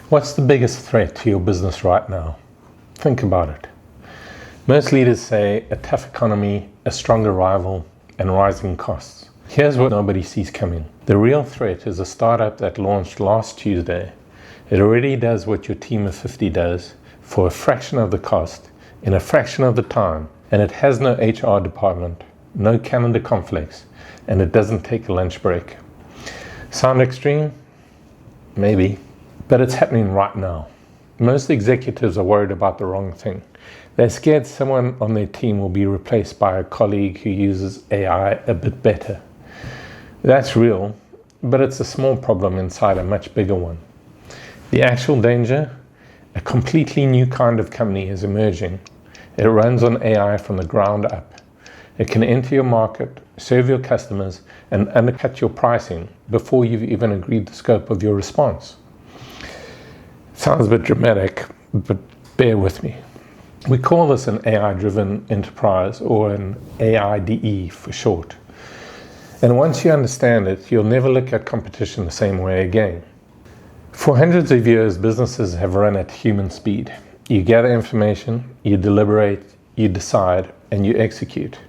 What's the biggest threat to your business right now? Think about it. Most leaders say a tough economy, a stronger rival, and rising costs. Here's what nobody sees coming. The real threat is a startup that launched last Tuesday. It already does what your team of 50 does for a fraction of the cost, in a fraction of the time, and it has no HR department, no calendar conflicts, and it doesn't take a lunch break. Sound extreme? Maybe, but it's happening right now. Most executives are worried about the wrong thing. They're scared someone on their team will be replaced by a colleague who uses AI a bit better. That's real, but it's a small problem inside a much bigger one. The actual danger? A completely new kind of company is emerging. It runs on AI from the ground up. It can enter your market, serve your customers, and undercut your pricing before you've even agreed the scope of your response. Sounds a bit dramatic, but bear with me. We call this an AI-driven enterprise, or an AIDE for short. And once you understand it, you'll never look at competition the same way again. For hundreds of years, businesses have run at human speed. You gather information, you deliberate, you decide, and you execute.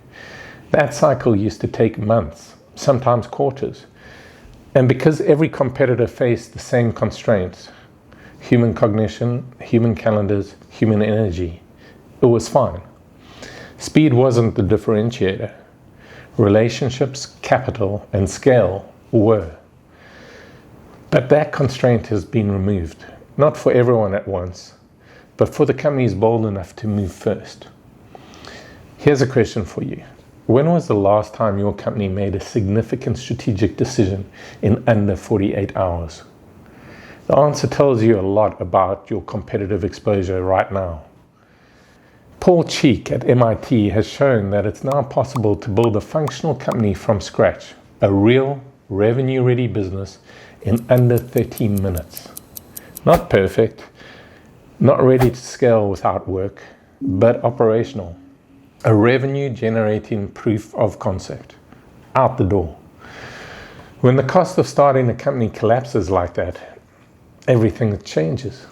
That cycle used to take months, sometimes quarters. And because every competitor faced the same constraints, human cognition, human calendars, human energy, it was fine. Speed wasn't the differentiator. Relationships, capital, and scale were. But that constraint has been removed, not for everyone at once, but for the companies bold enough to move first. Here's a question for you. When was the last time your company made a significant strategic decision in under 48 hours? The answer tells you a lot about your competitive exposure right now. Paul Cheek at MIT has shown that it's now possible to build a functional company from scratch, a real revenue-ready business in under 13 minutes. Not perfect, not ready to scale without work, but operational. A revenue-generating proof of concept. Out the door. When the cost of starting a company collapses like that, everything changes.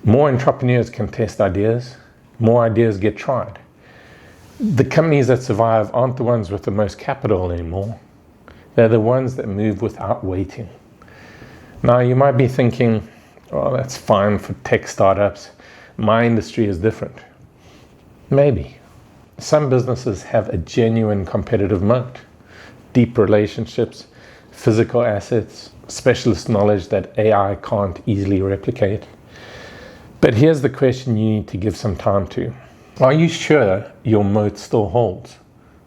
More entrepreneurs can test ideas. More ideas get tried. The companies that survive aren't the ones with the most capital anymore. They're the ones that move without waiting. Now you might be thinking, oh, that's fine for tech startups. My industry is different. Maybe. Some businesses have a genuine competitive moat. Deep relationships, physical assets, specialist knowledge that AI can't easily replicate. But here's the question you need to give some time to. Are you sure your moat still holds?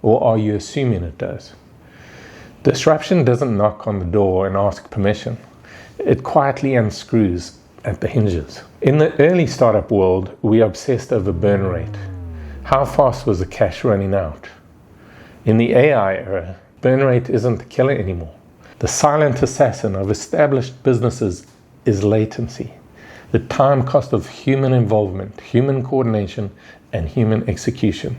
Or are you assuming it does? Disruption doesn't knock on the door and ask permission. It quietly unscrews at the hinges. In the early startup world, we obsessed over burn rate. How fast was the cash running out? In the AI era, burn rate isn't the killer anymore. The silent assassin of established businesses is latency. The time cost of human involvement, human coordination, and human execution.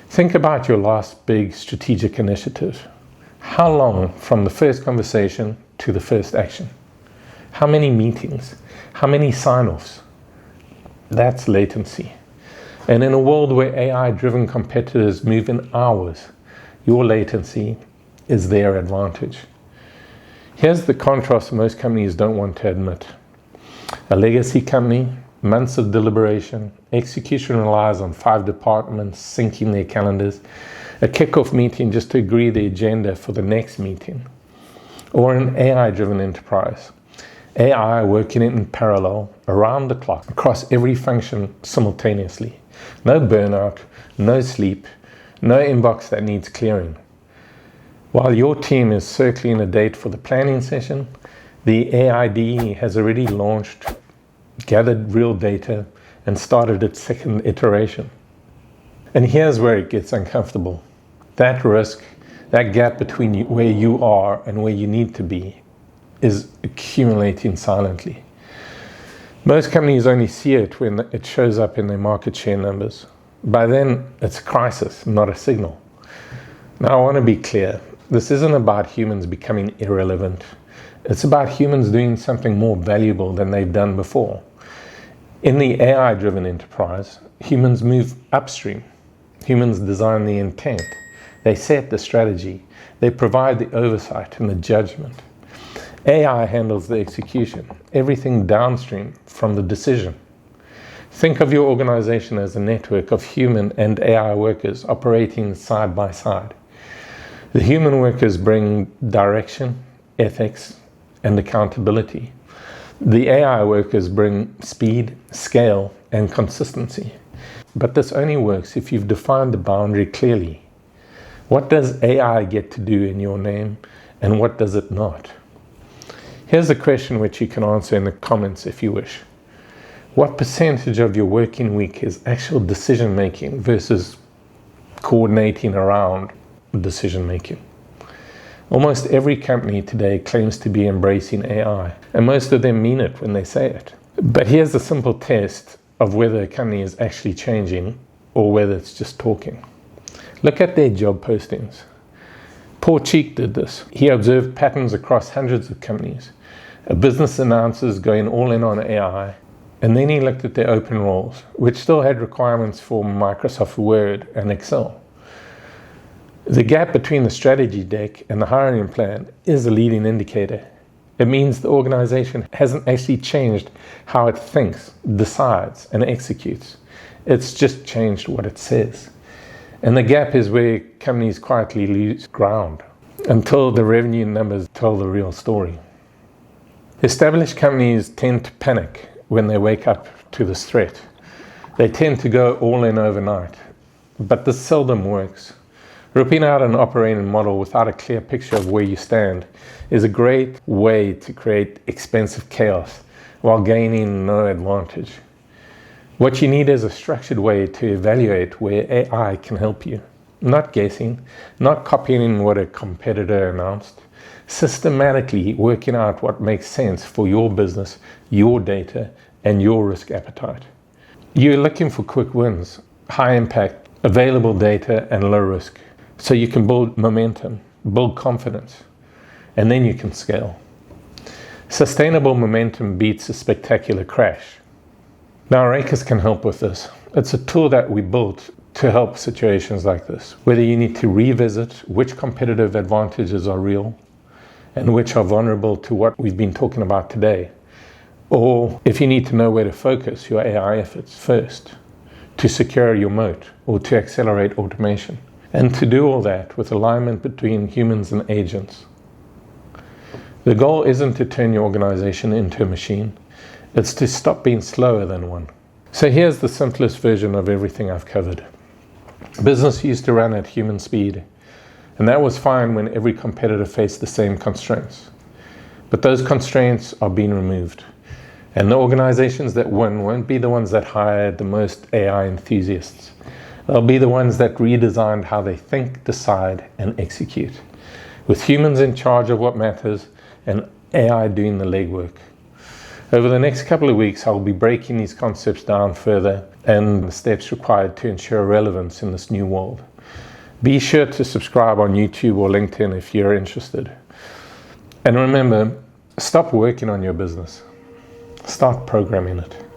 Think about your last big strategic initiative. How long from the first conversation to the first action? How many meetings? How many sign-offs? That's latency. And in a world where AI-driven competitors move in hours, your latency is their advantage. Here's the contrast most companies don't want to admit. A legacy company, months of deliberation, execution relies on 5 departments syncing their calendars, a kickoff meeting just to agree the agenda for the next meeting. Or an AI-driven enterprise. AI working in parallel, around the clock, across every function simultaneously. No burnout, no sleep, no inbox that needs clearing. While your team is circling a date for the planning session, the AIDE has already launched, gathered real data, and started its second iteration. And here's where it gets uncomfortable. That risk, that gap between where you are and where you need to be, is accumulating silently. Most companies only see it when it shows up in their market share numbers. By then, it's a crisis, not a signal. Now, I want to be clear. This isn't about humans becoming irrelevant. It's about humans doing something more valuable than they've done before. In the AI-driven enterprise, humans move upstream. Humans design the intent. They set the strategy. They provide the oversight and the judgment. AI handles the execution, everything downstream from the decision. Think of your organization as a network of human and AI workers operating side by side. The human workers bring direction, ethics, and accountability. The AI workers bring speed, scale, and consistency. But this only works if you've defined the boundary clearly. What does AI get to do in your name, and what does it not? Here's a question which you can answer in the comments if you wish. What percentage of your working week is actual decision making versus coordinating around decision making? Almost every company today claims to be embracing AI, and most of them mean it when they say it. But here's a simple test of whether a company is actually changing or whether it's just talking. Look at their job postings. Paul Cheek did this. He observed patterns across hundreds of companies. A business announces going all in on AI, and then he looked at their open roles, which still had requirements for Microsoft Word and Excel. The gap between the strategy deck and the hiring plan is a leading indicator. It means the organization hasn't actually changed how it thinks, decides, and executes. It's just changed what it says. And the gap is where companies quietly lose ground until the revenue numbers tell the real story. Established companies tend to panic when they wake up to this threat. They tend to go all in overnight, but this seldom works. Ripping out an operating model without a clear picture of where you stand is a great way to create expensive chaos while gaining no advantage. What you need is a structured way to evaluate where AI can help you. Not guessing, not copying what a competitor announced, systematically working out what makes sense for your business, your data, and your risk appetite. You're looking for quick wins, high impact, available data, and low risk. So you can build momentum, build confidence, and then you can scale. Sustainable momentum beats a spectacular crash. Now, Raykis can help with this. It's a tool that we built to help situations like this, whether you need to revisit which competitive advantages are real and which are vulnerable to what we've been talking about today, or if you need to know where to focus your AI efforts first to secure your moat or to accelerate automation, and to do all that with alignment between humans and agents. The goal isn't to turn your organization into a machine. It's to stop being slower than one. So here's the simplest version of everything I've covered. Business used to run at human speed, and that was fine when every competitor faced the same constraints. But those constraints are being removed, and the organizations that win won't be the ones that hired the most AI enthusiasts. They'll be the ones that redesigned how they think, decide, and execute, with humans in charge of what matters and AI doing the legwork. Over the next couple of weeks, I'll be breaking these concepts down further and the steps required to ensure relevance in this new world. Be sure to subscribe on YouTube or LinkedIn if you're interested. And remember, stop working on your business. Start programming it.